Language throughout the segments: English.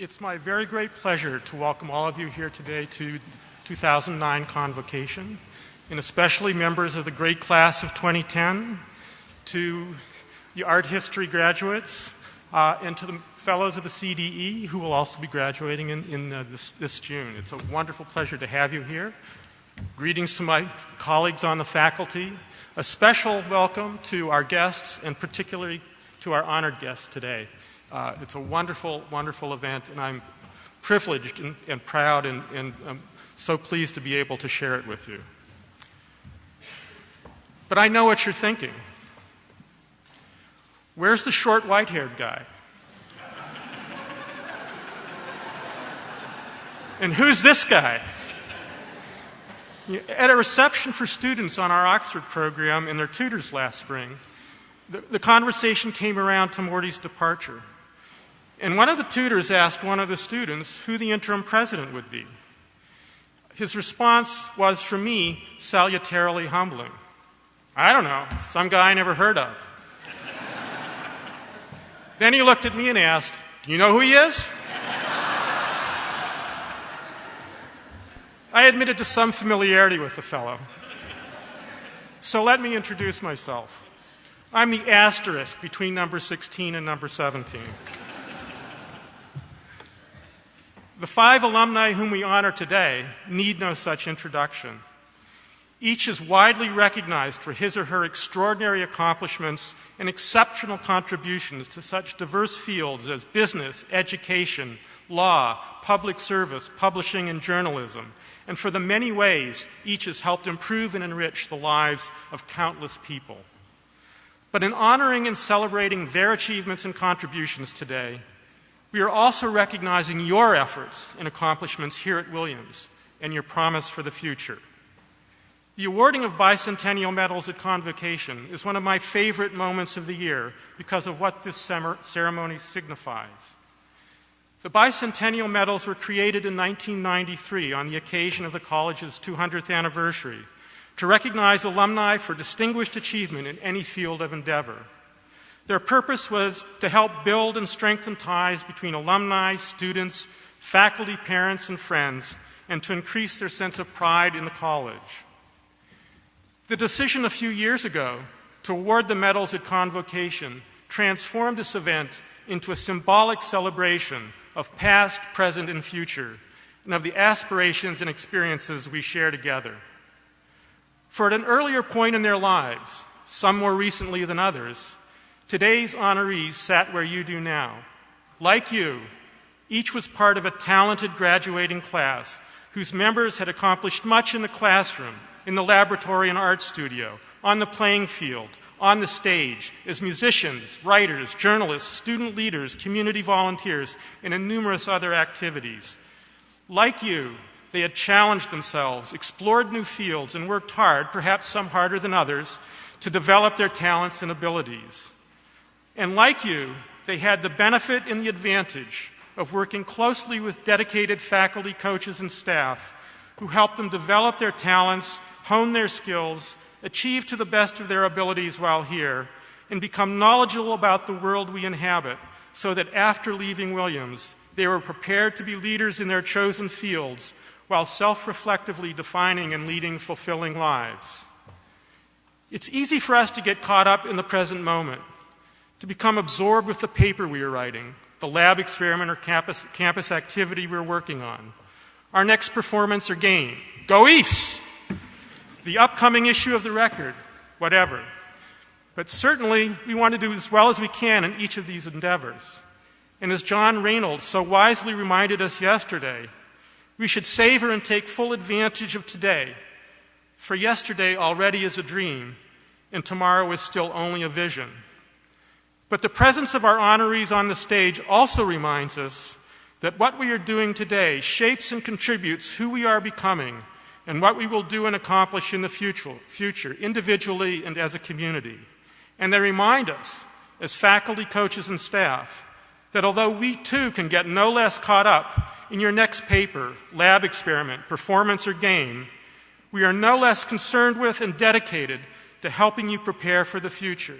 It's my very great pleasure to welcome all of you here today to 2009 Convocation, and especially members of the great class of 2010, to the art history graduates, and to the fellows of the CDE who will also be graduating in this June. It's a wonderful pleasure to have you here. Greetings to my colleagues on the faculty. A special welcome to our guests, and particularly to our honored guests today. It's a wonderful, wonderful event, and I'm privileged and proud and I'm so pleased to be able to share it with you. But I know what you're thinking. Where's the short, white-haired guy? And who's this guy? At a reception for students on our Oxford program and their tutors last spring, the conversation came around to Morty's departure. And one of the tutors asked one of the students who the interim president would be. His response was, for me, salutarily humbling. I don't know, some guy I never heard of. Then he looked at me and asked, do you know who he is? I admitted to some familiarity with the fellow. So let me introduce myself. I'm the asterisk between number 16 and number 17. The 5 alumni whom we honor today need no such introduction. Each is widely recognized for his or her extraordinary accomplishments and exceptional contributions to such diverse fields as business, education, law, public service, publishing, and journalism, and for the many ways each has helped improve and enrich the lives of countless people. But in honoring and celebrating their achievements and contributions today, we are also recognizing your efforts and accomplishments here at Williams and your promise for the future. The awarding of bicentennial medals at Convocation is one of my favorite moments of the year because of what this ceremony signifies. The bicentennial medals were created in 1993 on the occasion of the college's 200th anniversary to recognize alumni for distinguished achievement in any field of endeavor. Their purpose was to help build and strengthen ties between alumni, students, faculty, parents, and friends, and to increase their sense of pride in the college. The decision a few years ago to award the medals at Convocation transformed this event into a symbolic celebration of past, present, and future, and of the aspirations and experiences we share together. For at an earlier point in their lives, some more recently than others, today's honorees sat where you do now. Like you, each was part of a talented graduating class whose members had accomplished much in the classroom, in the laboratory and art studio, on the playing field, on the stage, as musicians, writers, journalists, student leaders, community volunteers, and in numerous other activities. Like you, they had challenged themselves, explored new fields, and worked hard, perhaps some harder than others, to develop their talents and abilities. And like you, they had the benefit and the advantage of working closely with dedicated faculty, coaches, and staff who helped them develop their talents, hone their skills, achieve to the best of their abilities while here, and become knowledgeable about the world we inhabit so that after leaving Williams, they were prepared to be leaders in their chosen fields while self-reflectively defining and leading fulfilling lives. It's easy for us to get caught up in the present moment, to become absorbed with the paper we are writing, the lab experiment or campus activity we're working on, our next performance or game. Go East! The upcoming issue of the record, whatever. But certainly, we want to do as well as we can in each of these endeavors. And as John Reynolds so wisely reminded us yesterday, we should savor and take full advantage of today, for yesterday already is a dream, and tomorrow is still only a vision. But the presence of our honorees on the stage also reminds us that what we are doing today shapes and contributes who we are becoming and what we will do and accomplish in the future, individually and as a community. And they remind us, as faculty, coaches, and staff, that although we too can get no less caught up in your next paper, lab experiment, performance, or game, we are no less concerned with and dedicated to helping you prepare for the future.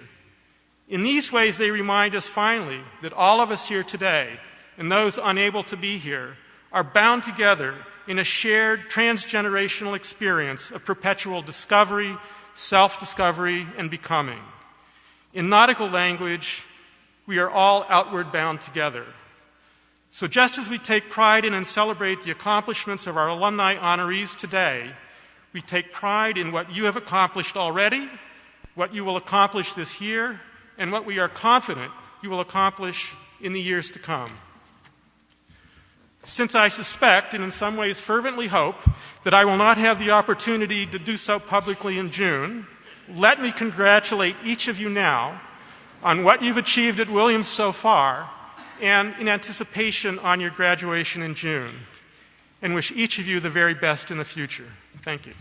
In these ways, they remind us finally that all of us here today and those unable to be here are bound together in a shared transgenerational experience of perpetual discovery, self-discovery, and becoming. In nautical language, we are all outward bound together. So just as we take pride in and celebrate the accomplishments of our alumni honorees today, we take pride in what you have accomplished already, what you will accomplish this year, and what we are confident you will accomplish in the years to come. Since I suspect, and in some ways fervently hope, that I will not have the opportunity to do so publicly in June, let me congratulate each of you now on what you've achieved at Williams so far and in anticipation on your graduation in June, and wish each of you the very best in the future. Thank you.